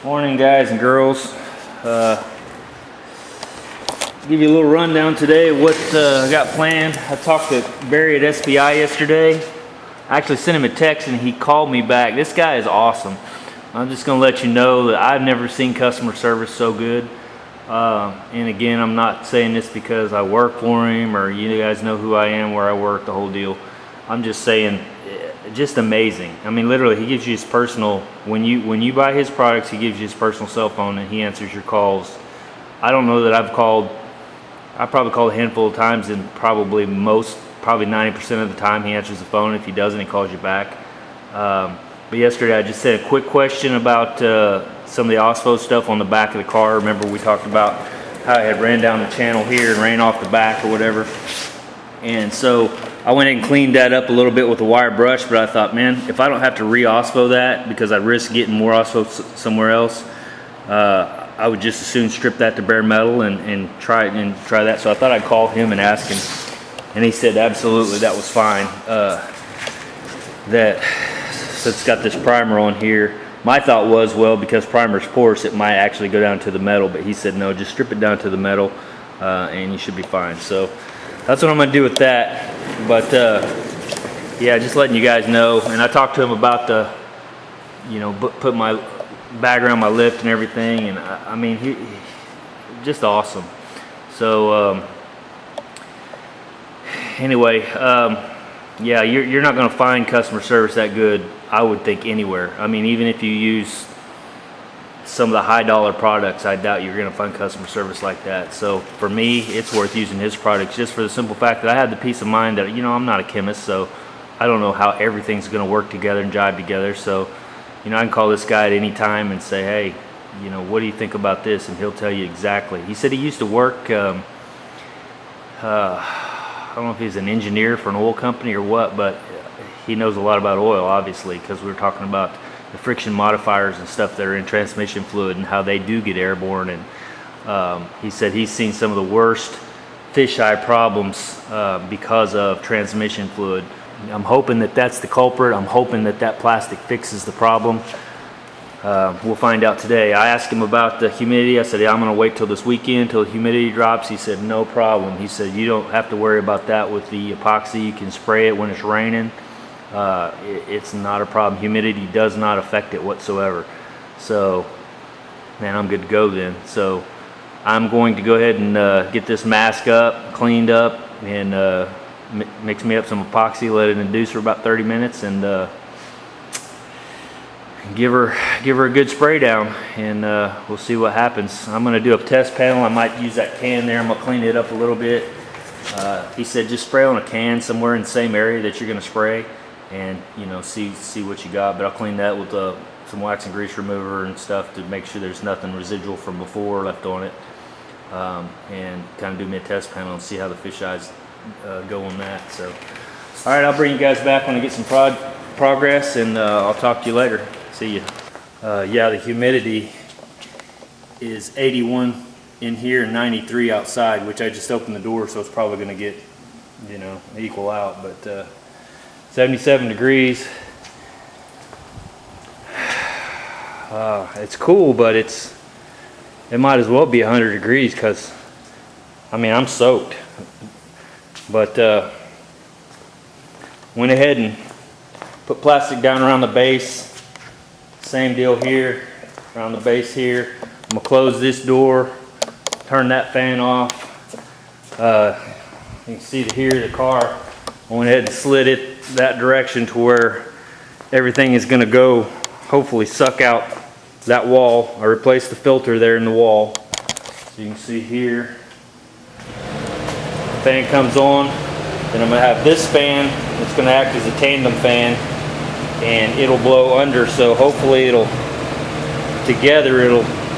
Morning, guys and girls. Give you a little rundown today of what I got planned. I talked to Barry at SBI yesterday. I actually sent him a text and he called me back. This guy is awesome. I'm just going to let you know that I've never seen customer service so good. And again, I'm not saying this because I work for him or you guys know who I am, where I work, the whole deal. I'm just saying, just amazing. I mean, literally, he gives you his personal, when you buy his products, he gives you his personal cell phone and he answers your calls. I don't know that I probably called a handful of times, and probably 90% of the time he answers the phone. If he doesn't, he calls you back. But yesterday I just said a quick question about some of the OSPO stuff on the back of the car. Remember we talked about how I had ran down the channel here and ran off the back or whatever. And so I went and cleaned that up a little bit with a wire brush, but I thought, man, if I don't have to re-OSPO that because I risk getting more OSPO somewhere else, I would just as soon strip that to bare metal and try that. So I thought I'd call him and ask him, and he said absolutely, that was fine. So it's got this primer on here. My thought was, well, because primer's porous, it might actually go down to the metal, but he said no, just strip it down to the metal and you should be fine. So that's what I'm gonna do with that. But yeah, just letting you guys know. And I talked to him about the, put my bag around my lift and everything, and I mean, he just awesome. So anyway, yeah, you're not going to find customer service that good, I would think, anywhere. I mean, even if you use some of the high dollar products, I doubt you're going to find customer service like that. So for me, it's worth using his products just for the simple fact that I have the peace of mind that, I'm not a chemist, so I don't know how everything's going to work together and jive together. So I can call this guy at any time and say, hey, what do you think about this? And he'll tell you exactly. He said he used to work, I don't know if he's an engineer for an oil company or what, but he knows a lot about oil, obviously, because we were talking about the friction modifiers and stuff that are in transmission fluid and how they do get airborne. And he said he's seen some of the worst fisheye problems because of transmission fluid. I'm hoping that that's the culprit. I'm hoping that plastic fixes the problem. We'll find out today. I asked him about the humidity. I said, yeah, I'm going to wait till this weekend till the humidity drops. He said, no problem. He said, you don't have to worry about that with the epoxy. You can spray it when it's raining. It's not a problem. Humidity does not affect it whatsoever. So, man, I'm good to go then. So I'm going to go ahead and get this mask up, cleaned up, and mix me up some epoxy, let it induce for about 30 minutes, and give her a good spray down, and we'll see what happens. I'm going to do a test panel. I might use that can there. I'm going to clean it up a little bit. He said just spray on a can somewhere in the same area that you're going to spray, and see what you got. But I'll clean that with some wax and grease remover and stuff to make sure there's nothing residual from before left on it, and kind of do me a test panel and see how the fish eyes go on that. So all right, I'll bring you guys back when I get some progress, and I'll talk to you later. See you. Yeah, the humidity is 81 in here and 93 outside, which I just opened the door, so it's probably going to get equal out. But 77 degrees. It's cool, but it might as well be 100 degrees because I'm soaked. But went ahead and put plastic down around the base. Same deal here, around the base here. I'm gonna close this door, turn that fan off. You can see here the car. I went ahead and slid it that direction to where everything is gonna go, hopefully suck out that wall. I replaced the filter there in the wall. So you can see here, fan comes on, then I'm going to have this fan that's going to act as a tandem fan, and it'll blow under, so hopefully it'll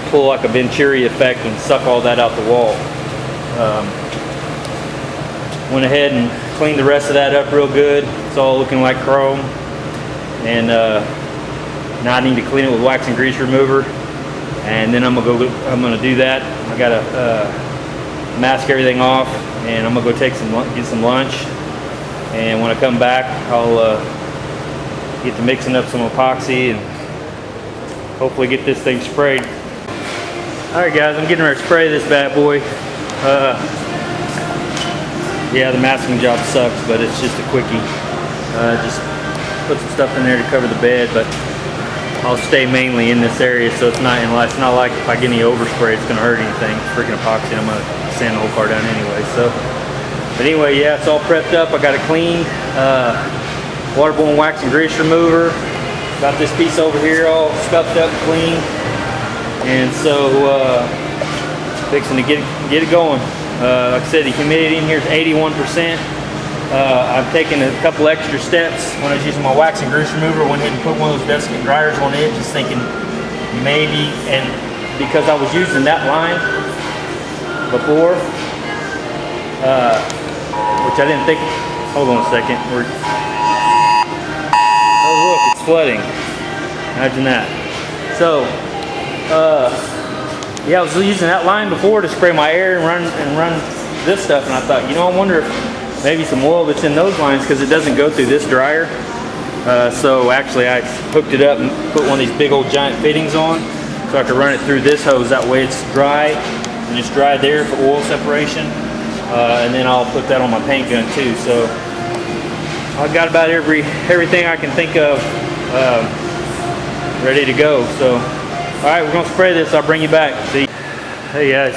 pull like a Venturi effect and suck all that out the wall. Went ahead and cleaned the rest of that up real good. It's all looking like chrome, and now I need to clean it with wax and grease remover, and then I'm gonna do that. I gotta mask everything off, and I'm gonna go get some lunch, and when I come back I'll get to mixing up some epoxy and hopefully get this thing sprayed. Alright guys, I'm getting ready to spray this bad boy. Yeah, the masking job sucks, but it's just a quickie. Just put some stuff in there to cover the bed, but I'll stay mainly in this area, so it's not like if I get any overspray it's gonna hurt anything. It's freaking epoxy, I'm gonna sand the whole car down anyway. So, but anyway, yeah, it's all prepped up. I got it cleaned. Waterborne wax and grease remover. Got this piece over here all scuffed up and clean, and so fixing to get it going. Like I said, the humidity in here is 81%. I've taken a couple extra steps when I was using my wax and grease remover. Went ahead and put one of those desiccant dryers on it, just thinking maybe, and because I was using that line before, which I didn't think. Hold on a second. Oh look, it's flooding. Imagine that. So, yeah, I was using that line before to spray my air and run this stuff, and I thought, you know, I wonder if maybe some oil that's in those lines, because it doesn't go through this dryer. So actually I hooked it up and put one of these big old giant fittings on so I could run it through this hose. That way it's dry and just dry there for oil separation. And then I'll put that on my paint gun too. So I've got about everything I can think of ready to go. So alright, we're gonna spray this. I'll bring you back. See. Hey guys,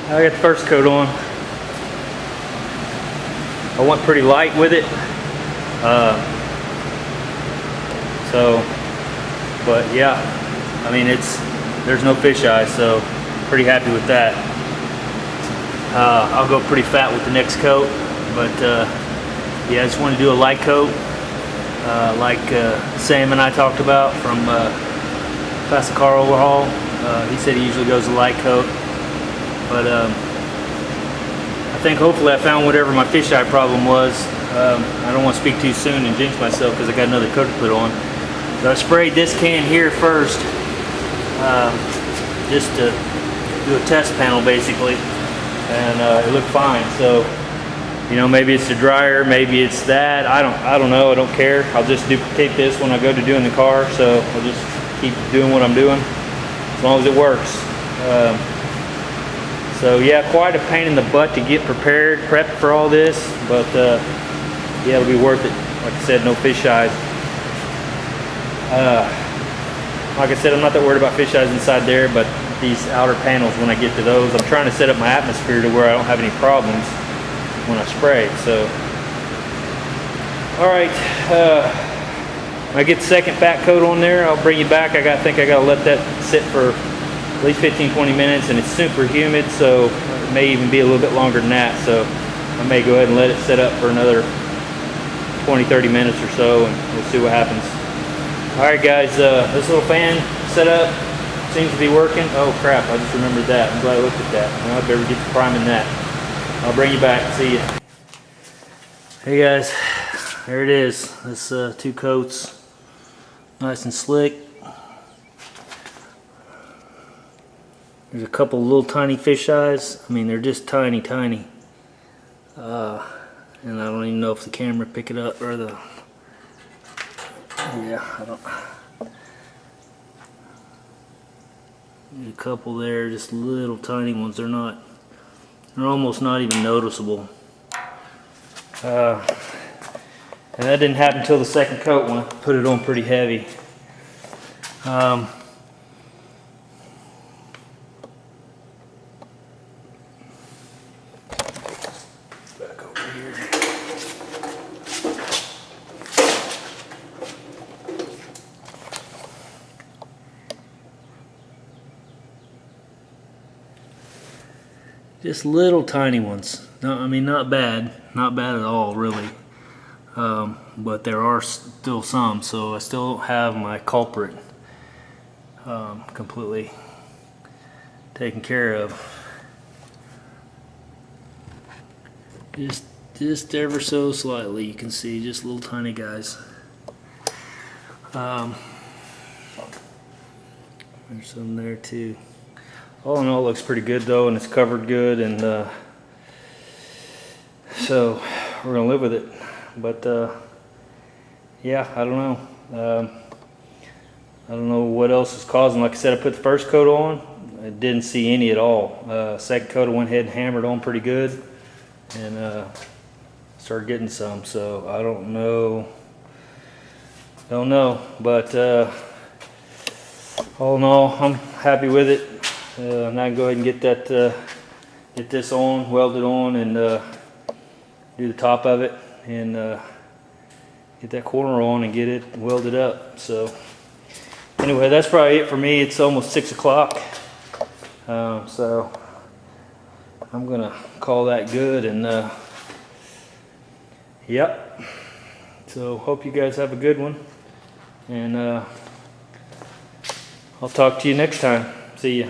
I got the first coat on. I went pretty light with it. But yeah, I mean, there's no fisheye, so pretty happy with that. I'll go pretty fat with the next coat, but yeah, I just want to do a light coat, like Sam and I talked about from past the car overhaul. He said he usually goes a light coat, but I think hopefully I found whatever my fisheye problem was. I don't want to speak too soon and jinx myself because I got another coat to put on. So I sprayed this can here first, just to do a test panel basically, and it looked fine. So, you know, maybe it's the dryer, maybe it's that. I don't know. I don't care. I'll just duplicate this when I go to doing the car. So I'll just keep doing what I'm doing as long as it works. So yeah, quite a pain in the butt to get prepped for all this, but yeah, it'll be worth it. Like I said, no fish eyes. Like I said, I'm not that worried about fish eyes inside there, but these outer panels, when I get to those, I'm trying to set up my atmosphere to where I don't have any problems when I spray. So, all right, when I get the second fat coat on there, I'll bring you back. I think I gotta let that sit for at least 15-20 minutes, and it's super humid, so it may even be a little bit longer than that. So I may go ahead and let it sit up for another 20-30 minutes or so, and we'll see what happens. All right guys, this little fan setup seems to be working. Oh crap, I just remembered that. I'm glad I looked at that. Well, I better get to priming that. I'll bring you back. See ya. Hey guys, there it is. This 2 coats, nice and slick. There's a couple little tiny fish eyes. I mean, they're just tiny. And I don't even know if the camera pick it up or the, yeah, I don't. There's a couple there, just little tiny ones. They're almost not even noticeable. And that didn't happen until the second coat when I put it on pretty heavy. Back over here. Just little tiny ones. No, I mean, not bad at all, really. But there are still some, so I still don't have my culprit completely taken care of. Just ever so slightly, you can see just little tiny guys. There's some there too. All in all, it looks pretty good though, and it's covered good, and so we're gonna live with it. But yeah, I don't know. don't know what else is causing. Like I said, I put the first coat on. I didn't see any at all. Second coat, I went ahead and hammered on pretty good, and started getting some. So I don't know. But all in all, I'm happy with it. Now I can go ahead and get that, get this on, weld it on, and do the top of it, and get that corner on and get it welded up. So anyway, that's probably it for me. It's almost 6 o'clock, so I'm gonna call that good. And yep. So hope you guys have a good one, and I'll talk to you next time. See ya.